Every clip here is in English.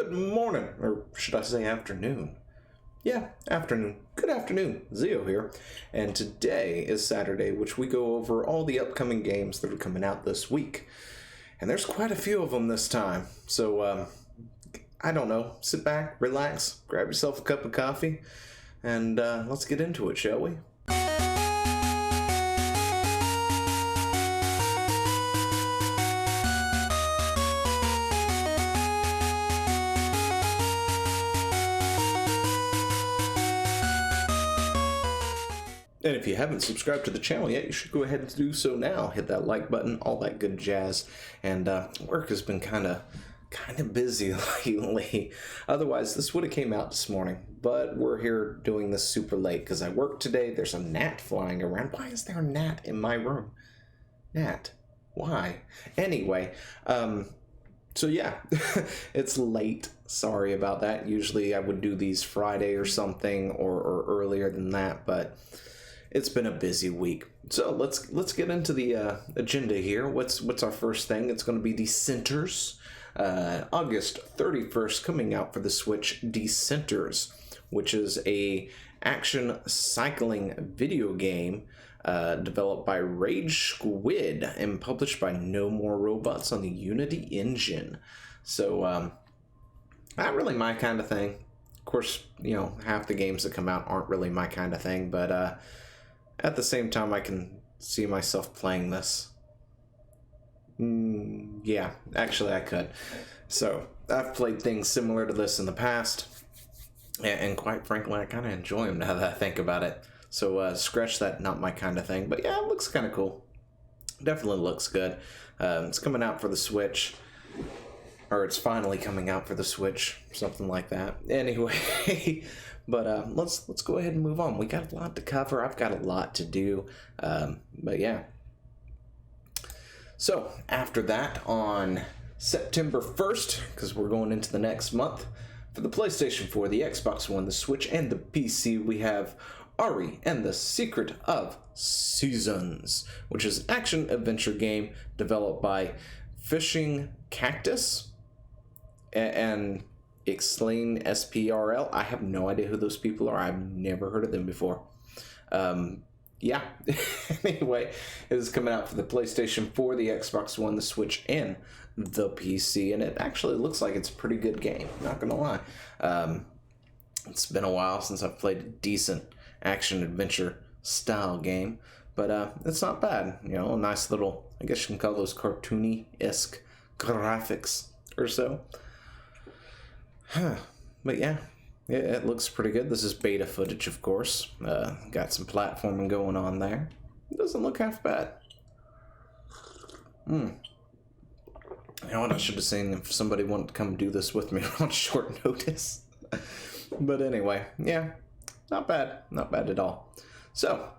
Good morning, or should I say afternoon? Yeah, afternoon. Good afternoon, Zio here. And today is Saturday, which we go over all the upcoming games that are coming out this week. And there's quite a few of them this time. So, I don't know, sit back, relax, grab yourself a cup of coffee, and let's get into it, shall we? And if you haven't subscribed to the channel yet, you should go ahead and do so now. Hit that like button, all that good jazz. And work has been kind of busy lately. Otherwise, this would have came out this morning. But we're here doing this super late because I work today. There's a gnat flying around. Why is there a gnat in my room? Gnat. Why? Anyway, so yeah, it's late. Sorry about that. Usually I would do these Friday or something or earlier than that, but it's been a busy week. So let's get into the agenda here. What's our first thing? It's going to be Dissenters. August 31st coming out for the Switch, Dissenters, which is a action cycling video game developed by Rage Squid and published by No More Robots on the Unity engine. So not really my kind of thing. Of course, you know, half the games that come out aren't really my kind of thing, but at the same time, I can see myself playing this. Yeah, actually I could. So, I've played things similar to this in the past, and quite frankly, I kind of enjoy them now that I think about it. So, scratch that, not my kind of thing. But yeah, it looks kind of cool. Definitely looks good. It's coming out for the Switch. Or it's finally coming out for the Switch, something like that. Anyway, but let's go ahead and move on. We got a lot to cover. I've got a lot to do. But yeah. So after that, on September 1st, because we're going into the next month, for the PlayStation 4, the Xbox One, the Switch, and the PC, we have Ari and the Secret of Seasons, which is an action-adventure game developed by Fishing Cactus and Explain SPRL. I have no idea who those people are. I've never heard of them before. Yeah. Anyway, it is coming out for the PlayStation 4, the Xbox One, the Switch, and the PC, and it actually looks like it's a pretty good game, not gonna lie. It's been a while since I've played a decent action-adventure style game, but it's not bad. You know, a nice little, I guess you can call those cartoony-esque graphics or so. But yeah, it looks pretty good. This is beta footage, of course. Got some platforming going on there. It doesn't look half bad. You know what, I should have seen if somebody wanted to come do this with me on short notice. But anyway, yeah, not bad. Not bad at all. So,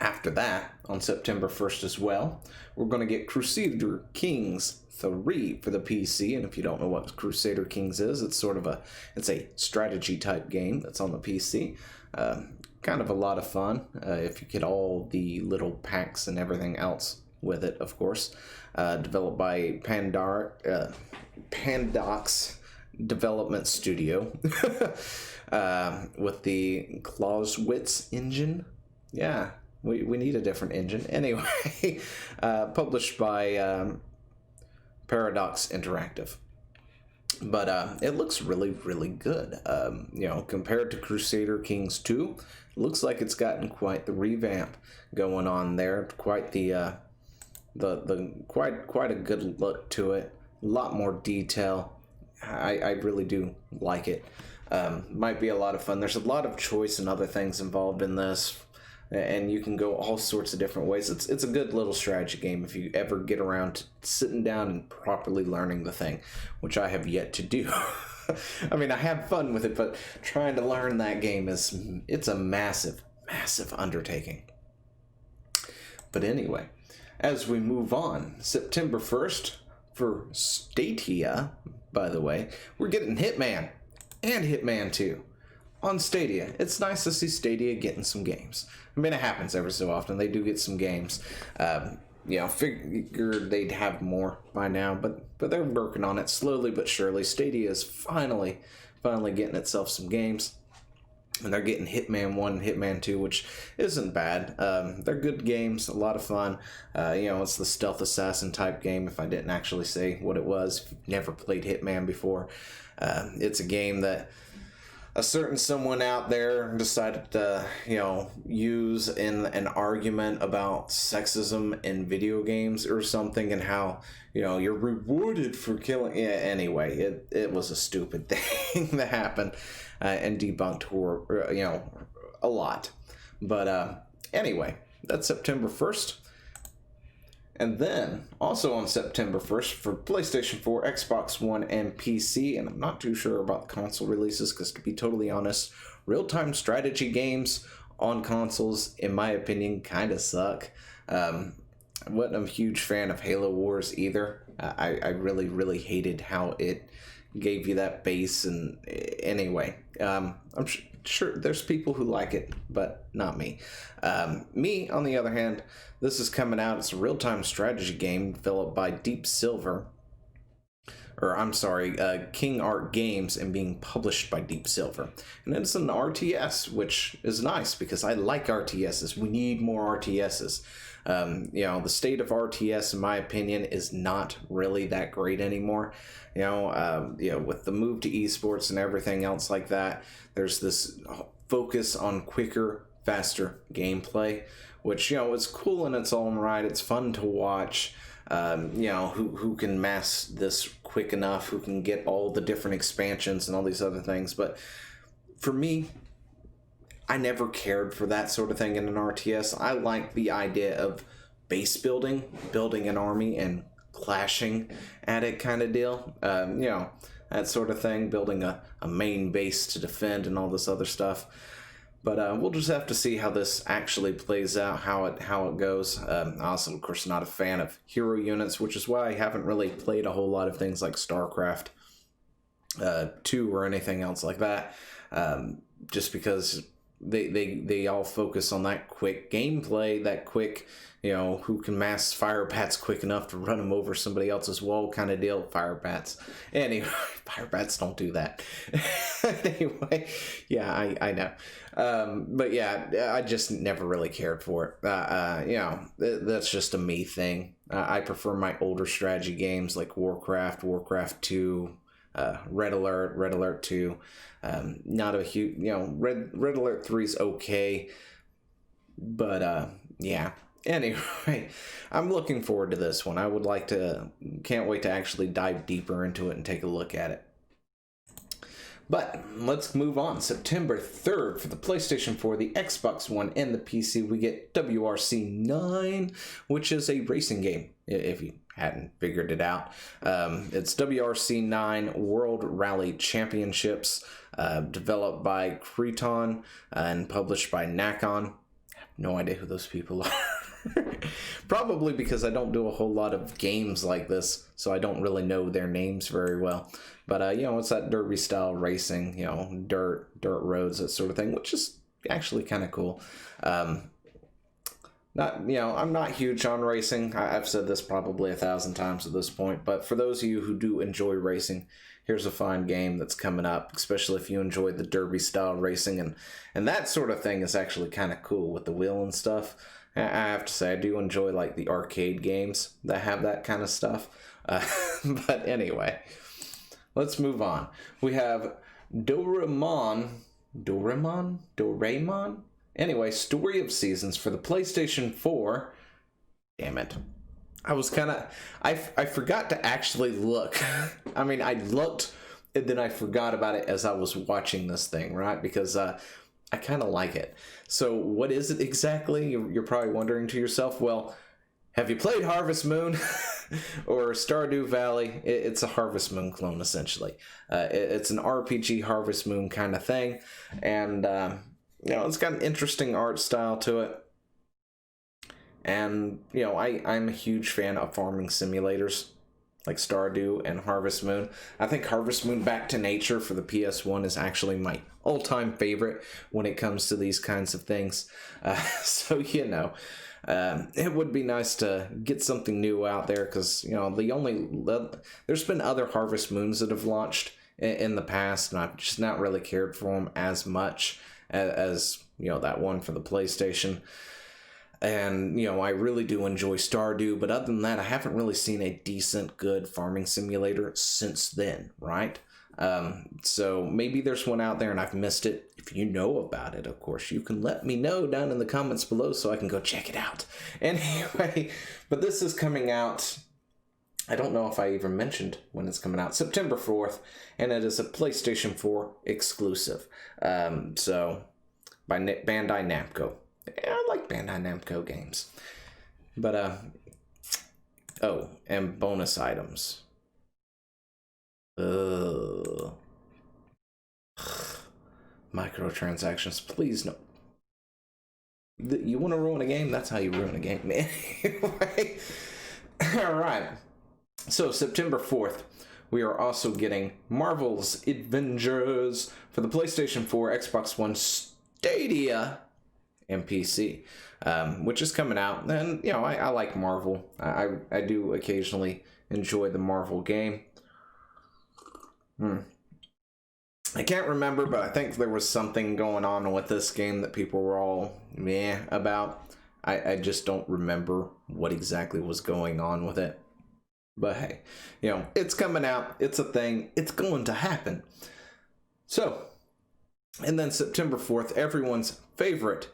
after that, on September 1st as well, we're going to get Crusader Kings 3 for the PC. And if you don't know what Crusader Kings is, it's a strategy type game that's on the PC. Kind of a lot of fun if you get all the little packs and everything else with it, of course. Developed by Pandox Development Studio with the Clausewitz engine. Yeah, we need a different engine. Anyway, published by Paradox Interactive. But it looks really, really good. You know, compared to Crusader Kings 2, it looks like it's gotten quite the revamp going on there. Quite the quite a good look to it. A lot more detail. I really do like it. Might be a lot of fun. There's a lot of choice and other things involved in this, and you can go all sorts of different ways. It's a good little strategy game if you ever get around to sitting down and properly learning the thing, which I have yet to do. I mean, I have fun with it, but trying to learn that game it's a massive, massive undertaking. But anyway, as we move on, September 1st for Stadia, by the way, we're getting Hitman and Hitman 2 on Stadia. It's nice to see Stadia getting some games. I mean, it happens every so often. They do get some games. figured they'd have more by now, but they're working on it slowly but surely. Stadia is finally getting itself some games. And they're getting Hitman 1 and Hitman 2, which isn't bad. They're good games, a lot of fun. It's the stealth assassin type game, if I didn't actually say what it was. If you've never played Hitman before, it's a game that a certain someone out there decided to, use in an argument about sexism in video games or something, and how, you're rewarded for killing. Yeah, anyway, it was a stupid thing that happened, and debunked a lot. But anyway, that's September 1st. And then, also on September 1st, for PlayStation 4, Xbox One, and PC, and I'm not too sure about console releases, because to be totally honest, real-time strategy games on consoles, in my opinion, kind of suck. I wasn't a huge fan of Halo Wars either. I really, really hated how it gave you that base, and anyway, I'm sure there's people who like it, but not me. Me, on the other hand, this is coming out. It's a real-time strategy game developed by King Art Games, and being published by Deep Silver. And it's an RTS, which is nice because I like RTSs. We need more RTSs. The state of RTS, in my opinion, is not really that great anymore. With the move to esports and everything else like that, there's this focus on quicker, faster gameplay, which, is cool in its own right. It's fun to watch. Who can mass this quick enough, who can get all the different expansions and all these other things. But for me, I never cared for that sort of thing in an RTS. I like the idea of base building an army and clashing at it kind of deal. That sort of thing, building a main base to defend and all this other stuff. But we'll just have to see how this actually plays out, how it goes. I'm also, of course, not a fan of hero units, which is why I haven't really played a whole lot of things like StarCraft 2 or anything else like that. Just because they all focus on that quick gameplay, that quick, who can mass fire bats quick enough to run them over somebody else's wall kind of deal. Fire bats. Anyway, fire bats don't do that. Anyway, yeah, I know. But yeah, I just never really cared for it. That's just a me thing. I prefer my older strategy games like Warcraft, Warcraft 2, Red Alert 2. Not a huge, Red Alert 3 is okay, but yeah. Anyway, I'm looking forward to this one. Can't wait to actually dive deeper into it and take a look at it. But let's move on. September 3rd for the PlayStation 4, the Xbox One, and the PC, we get WRC 9, which is a racing game, if you hadn't figured it out. It's WRC 9 World Rally Championships, developed by Creton and published by Nacon. I have no idea who those people are. Probably because I don't do a whole lot of games like this, so I don't really know their names very well. But it's that derby style racing, dirt roads, that sort of thing, which is actually kind of cool. I'm not huge on racing. I've said this probably 1,000 times at this point, but for those of you who do enjoy racing, here's a fine game that's coming up, especially if you enjoy the derby style racing, and that sort of thing is actually kind of cool with the wheel and stuff. I have to say, I do enjoy like the arcade games that have that kind of stuff. But anyway, let's move on. We have Doraemon. Anyway, Story of Seasons for the PlayStation 4. Damn it. I forgot to actually look. I mean, I looked and then I forgot about it as I was watching this thing, right? Because I kind of like it. So what is it exactly? You're probably wondering to yourself, well, have you played Harvest Moon or Stardew Valley? It's a Harvest Moon clone, essentially. It's an RPG Harvest Moon kind of thing. And, it's got an interesting art style to it. And, I'm a huge fan of farming simulators like Stardew and Harvest Moon. I think Harvest Moon Back to Nature for the PS1 is actually my all-time favorite when it comes to these kinds of things. So, It would be nice to get something new out there, because, you know, there's been other Harvest Moons that have launched in the past, and I've just not really cared for them as much as you know, that one for the PlayStation. And, you know, I really do enjoy Stardew, but other than that, I haven't really seen a decent, good farming simulator since then, right? So maybe there's one out there and I've missed it. If you know about it, of course, you can let me know down in the comments below so I can go check it out. Anyway, but this is coming out, I don't know if I even mentioned when it's coming out, September 4th, and it is a PlayStation 4 exclusive. So, by Bandai Namco. Yeah, I like Bandai Namco games. But, oh, and bonus items. Microtransactions, please no. You want to ruin a game? That's how you ruin a game, man. Anyway, alright. So, September 4th, we are also getting Marvel's Avengers for the PlayStation 4, Xbox One, Stadia, and PC, which is coming out. And, you know, I like Marvel. I do occasionally enjoy the Marvel game. I can't remember, but I think there was something going on with this game that people were all meh about. I just don't remember what exactly was going on with it. But hey, you know, it's coming out. It's a thing. It's going to happen. So, and then September 4th, everyone's favorite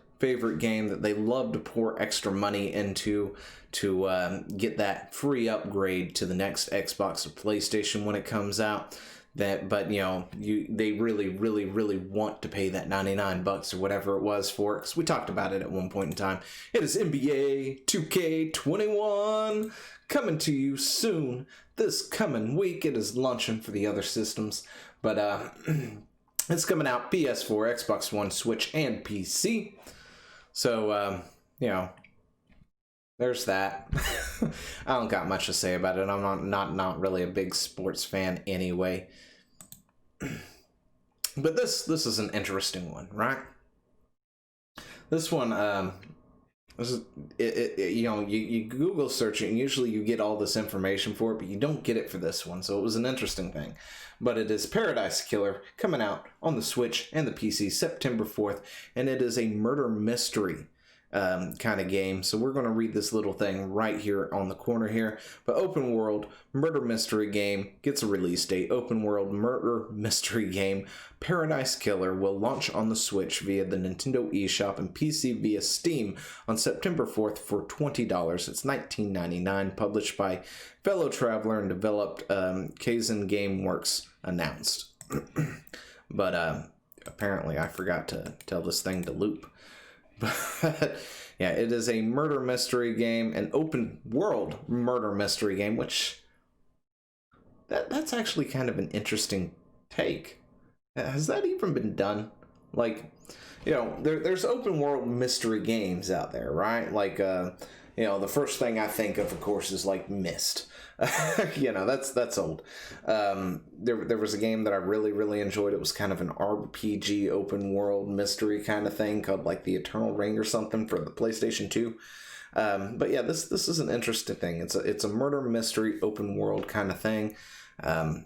game that they love to pour extra money into to get that free upgrade to the next Xbox or PlayStation when it comes out. But you know, they really want to pay that $99 or whatever it was for it, because we talked about it at one point in time. It is NBA 2K21 coming to you soon this coming week. It is launching for the other systems, but it's coming out PS4, Xbox One, Switch, and PC. So you know, there's that. I don't got much to say about it. I'm not really a big sports fan anyway. But this is an interesting one, right? This one, you know, you Google search it, and usually you get all this information for it, but you don't get it for this one. So it was an interesting thing. But it is Paradise Killer, coming out on the Switch and the PC September 4th, and it is a murder mystery kind of game. So we're going to read this little thing right here on the corner here. But open world murder mystery game gets a release date. Open world murder mystery game Paradise Killer will launch on the Switch via the Nintendo eShop and PC via Steam on September 4th for $20. It's $19.99, published by Fellow Traveler and developed Kaizen Gameworks announced. But apparently I forgot to tell this thing to loop. But yeah, it is a murder mystery game, an open world murder mystery game, which that's actually kind of an interesting take. Has that even been done? Like, you know, there's open world mystery games out there, right? Like, you know, the first thing I think of course, is like Myst. You know, that's old. There was a game that I really enjoyed. It was kind of an RPG open world mystery kind of thing called like The Eternal Ring or something for the PlayStation 2. But yeah, this is an interesting thing. It's a murder mystery open world kind of thing.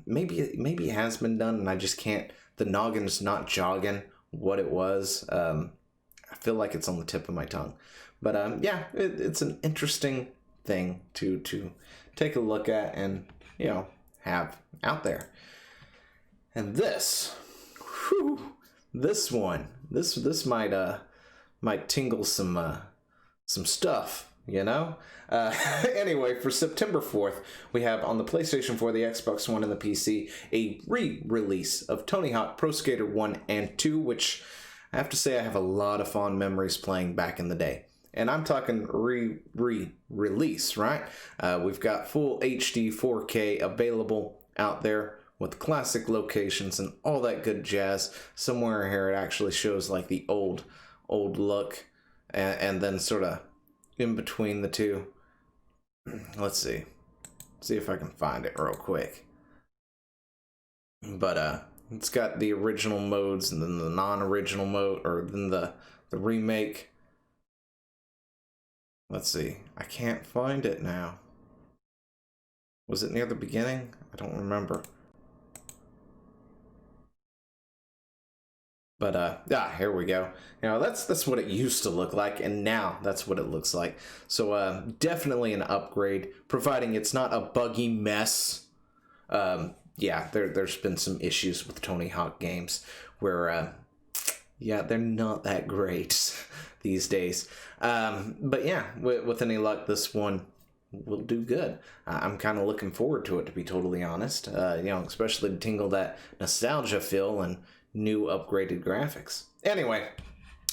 Maybe it has been done and I just can't. The noggin's not jogging what it was. I feel like it's on the tip of my tongue. But yeah, it's an interesting thing to take a look at and, you know, have out there. And this one, this might tingle some stuff, you know. Anyway, for September 4th, we have on the PlayStation 4, the Xbox One, and the PC a re-release of Tony Hawk Pro Skater 1 and 2, which I have to say I have a lot of fond memories playing back in the day. And I'm talking re-release, right? We've got full HD 4K available out there with classic locations and all that good jazz. Somewhere here it actually shows like the old look, and then sort of in between the two. Let's see if I can find it real quick. But it's got the original modes and then the non-original mode, or then the remake. Let's see. I can't find it now. Was it near the beginning? I don't remember. But here we go. You know, that's what it used to look like, and now that's what it looks like. So definitely an upgrade, providing it's not a buggy mess. Yeah, there's been some issues with Tony Hawk games where yeah, they're not that great these days. But yeah, with any luck, this one will do good. I'm kind of looking forward to it, to be totally honest. You know, especially to tingle that nostalgia feel and new upgraded graphics. Anyway,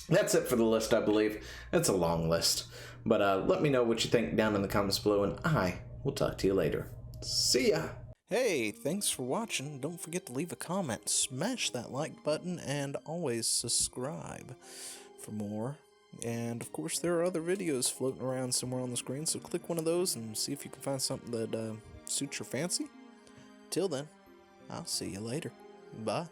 that's it for the list, I believe. It's a long list. But let me know what you think down in the comments below, and I will talk to you later. See ya! Hey, thanks for watching. Don't forget to leave a comment, smash that like button, and always subscribe for more. And of course, there are other videos floating around somewhere on the screen, so click one of those and see if you can find something that suits your fancy. Till then, I'll see you later. Bye.